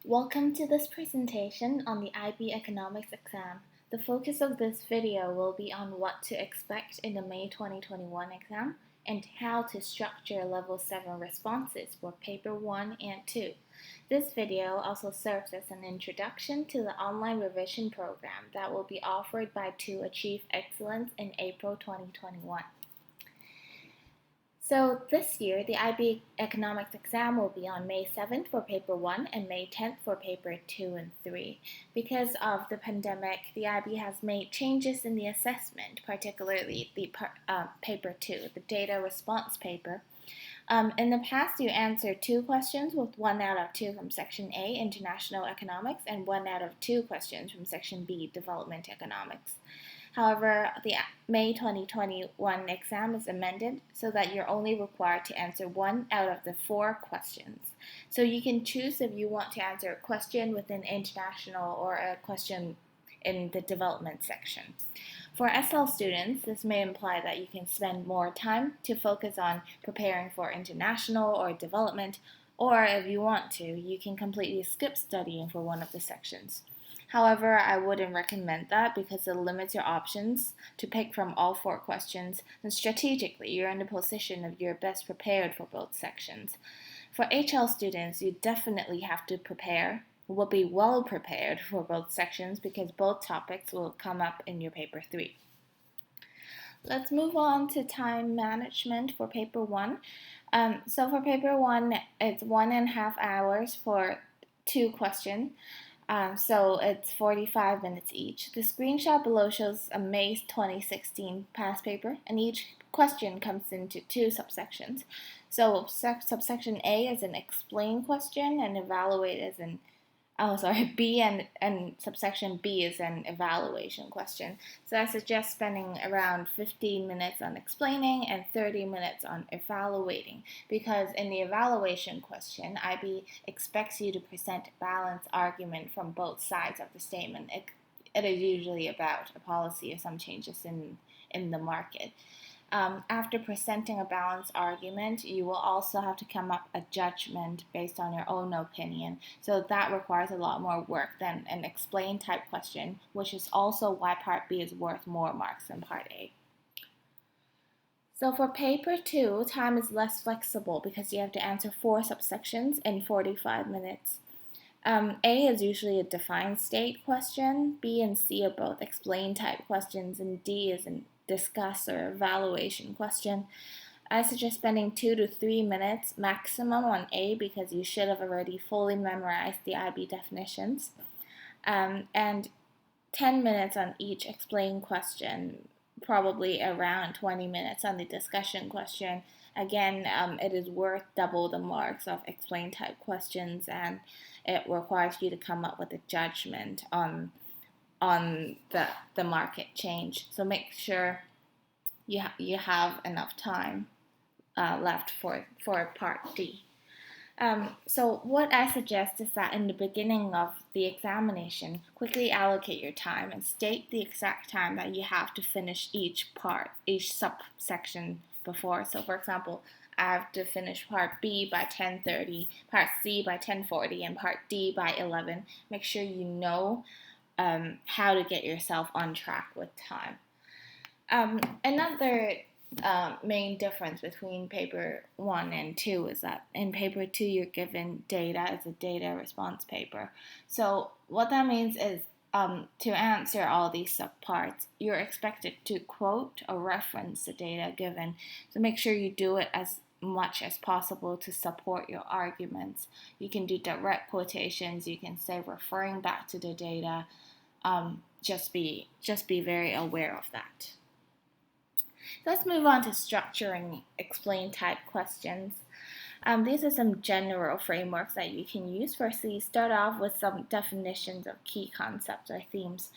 Welcome to this presentation on the IB Economics exam. The focus of this video will be on what to expect in the May 2021 exam and how to structure Level 7 responses for Paper 1 and 2. This video also serves as an introduction to the online revision program that will be offered by To Achieve Excellence in April 2021. So this year, the IB Economics exam will be on May 7th for Paper 1 and May 10th for Paper 2 and 3. Because of the pandemic, the IB has made changes in the assessment, particularly the Paper 2, the data response paper. In the past, you answered 2 questions with 1 out of 2 from Section A, International Economics, and 1 out of 2 questions from Section B, Development Economics. However, the May 2021 exam is amended so that you're only required to answer 1 out of the 4 questions. So you can choose if you want to answer a question within international or a question in the development section. For SL students, this may imply that you can spend more time to focus on preparing for international or development, or if you want to, you can completely skip studying for one of the sections. However, I wouldn't recommend that because it limits your options to pick from all 4 questions, and strategically, you're in the position of you're best prepared for both sections. For HL students, you definitely have to prepare, will be well prepared for both sections because both topics will come up in your Paper 3. Let's move on to time management for Paper 1. So for Paper 1, it's 1.5 hours for 2 questions. So it's 45 minutes each. The screenshot below shows a May 2016 past paper, and each question comes into 2 subsections. So subsection A is an explain question, and evaluate is an B and subsection B is an evaluation question. So I suggest spending around 15 minutes on explaining and 30 minutes on evaluating, because in the evaluation question, IB expects you to present a balanced argument from both sides of the statement. It is usually about a policy or some changes in the market. After presenting a balanced argument, you will also have to come up a judgment based on your own opinion. So that requires a lot more work than an explain type question, which is also why Part B is worth more marks than Part A. So for Paper 2, time is less flexible because you have to answer 4 subsections in 45 minutes. A is usually a defined state question, B and C are both explain type questions, and D is an discuss or evaluation question. I suggest spending 2 to 3 minutes maximum on A because you should have already fully memorized the IB definitions, and 10 minutes on each explain question, probably around 20 minutes on the discussion question. Again, it is worth double the marks of explain type questions, and it requires you to come up with a judgment on the market change. So make sure you have enough time left for Part D. So what I suggest is that in the beginning of the examination, quickly allocate your time and state the exact time that you have to finish each subsection before. So for example, I have to finish Part B by 10:30, Part C by 10:40, and Part D by 11. Make sure you know how to get yourself on track with time. Another main difference between Paper 1 and 2 is that in Paper 2 you're given data as a data response paper. So what that means is to answer all these subparts, you're expected to quote or reference the data given. So make sure you do it as much as possible to support your arguments. You can do direct quotations, you can say referring back to the data. Just be very aware of that. Let's move on to structuring explain type questions. These are some general frameworks that you can use. Firstly, start off with some definitions of key concepts or themes.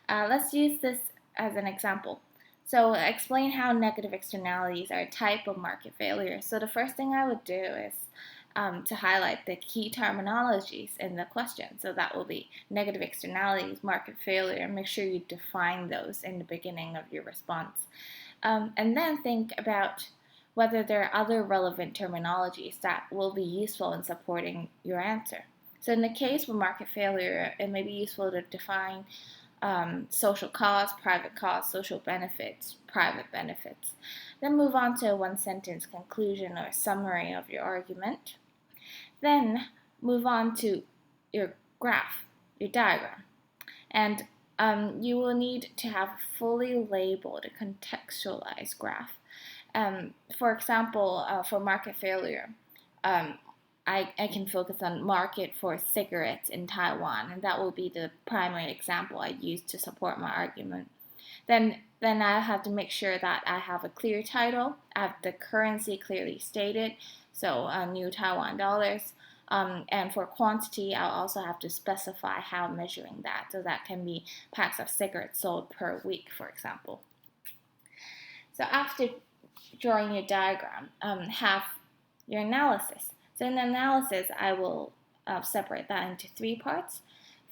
Let's use this as an example. So explain how negative externalities are a type of market failure. So the first thing I would do is to highlight the key terminologies in the question. So that will be negative externalities, market failure. Make sure you define those in the beginning of your response. And then think about whether there are other relevant terminologies that will be useful in supporting your answer. So in the case for market failure, it may be useful to define social costs, private costs, social benefits, private benefits. Then move on to a one-sentence conclusion or summary of your argument. Then move on to your graph, your diagram. And you will need to have a fully labeled, contextualized graph. For example, for market failure, I can focus on market for cigarettes in Taiwan, and that will be the primary example I use to support my argument. Then I have to make sure that I have a clear title, I have the currency clearly stated, so new Taiwan dollars. And for quantity, I'll also have to specify how I'm measuring that. So that can be packs of cigarettes sold per week, for example. So after drawing your diagram, have your analysis. So in the analysis, I will separate that into 3 parts.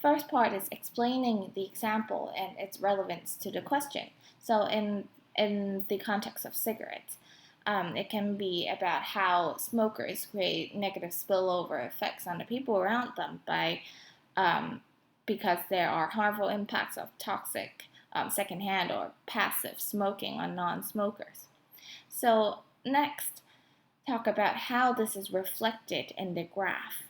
First part is explaining the example and its relevance to the question. So in the context of cigarettes, it can be about how smokers create negative spillover effects on the people around them because there are harmful impacts of toxic secondhand or passive smoking on non-smokers. So next, talk about how this is reflected in the graph.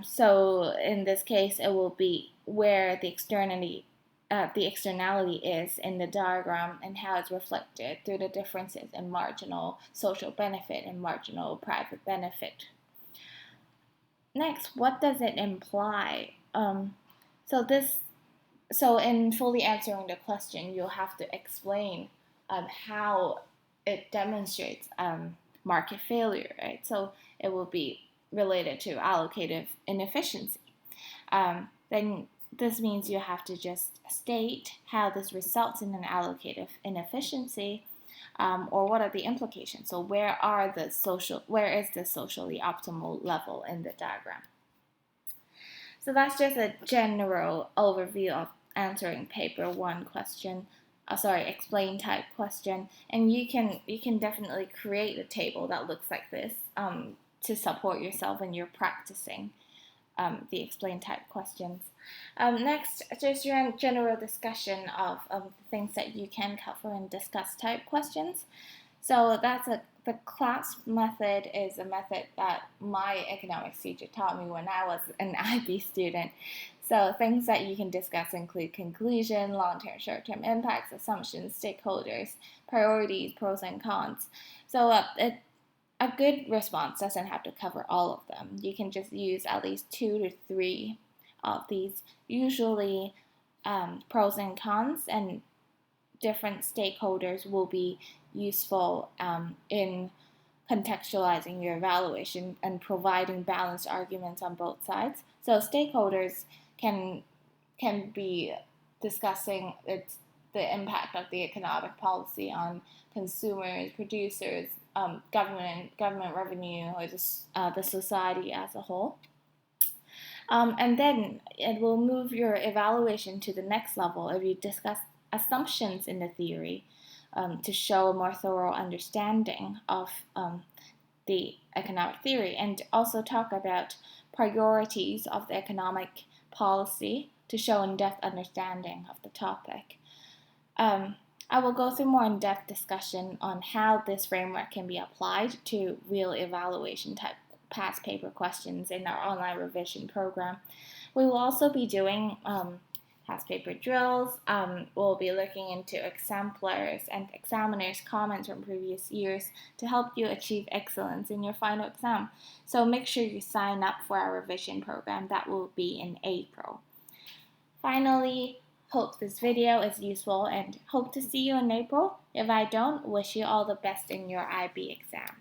So in this case, it will be where the externality is in the diagram and how it's reflected through the differences in marginal social benefit and marginal private benefit. Next, what does it imply? So in fully answering the question, you'll have to explain how it demonstrates market failure, right? So it will be related to allocative inefficiency. Then this means you have to just state how this results in an allocative inefficiency, or what are the implications. So where is the socially optimal level in the diagram? So that's just a general overview of answering paper 1 question. Explain type question, and you can definitely create a table that looks like this to support yourself when you're practicing the explain type questions. Next, just your general discussion of things that you can cover and discuss type questions. So the class method is a method that my economics teacher taught me when I was an IB student. So things that you can discuss include conclusion, long-term, short-term impacts, assumptions, stakeholders, priorities, pros and cons. So a good response doesn't have to cover all of them. You can just use at least 2 to 3 of these, usually pros and cons, and different stakeholders will be useful in contextualizing your evaluation and providing balanced arguments on both sides. So stakeholders can be discussing the impact of the economic policy on consumers, producers, government revenue, or the society as a whole. And then it will move your evaluation to the next level if you discuss assumptions in the theory to show a more thorough understanding of the economic theory, and also talk about priorities of the economic policy to show in-depth understanding of the topic. I will go through more in-depth discussion on how this framework can be applied to real evaluation type past paper questions in our online revision program. We will also be doing past paper drills. We'll be looking into exemplars and examiners' comments from previous years to help you achieve excellence in your final exam. So make sure you sign up for our revision program. That will be in April. Finally, hope this video is useful and hope to see you in April. If I don't, wish you all the best in your IB exam.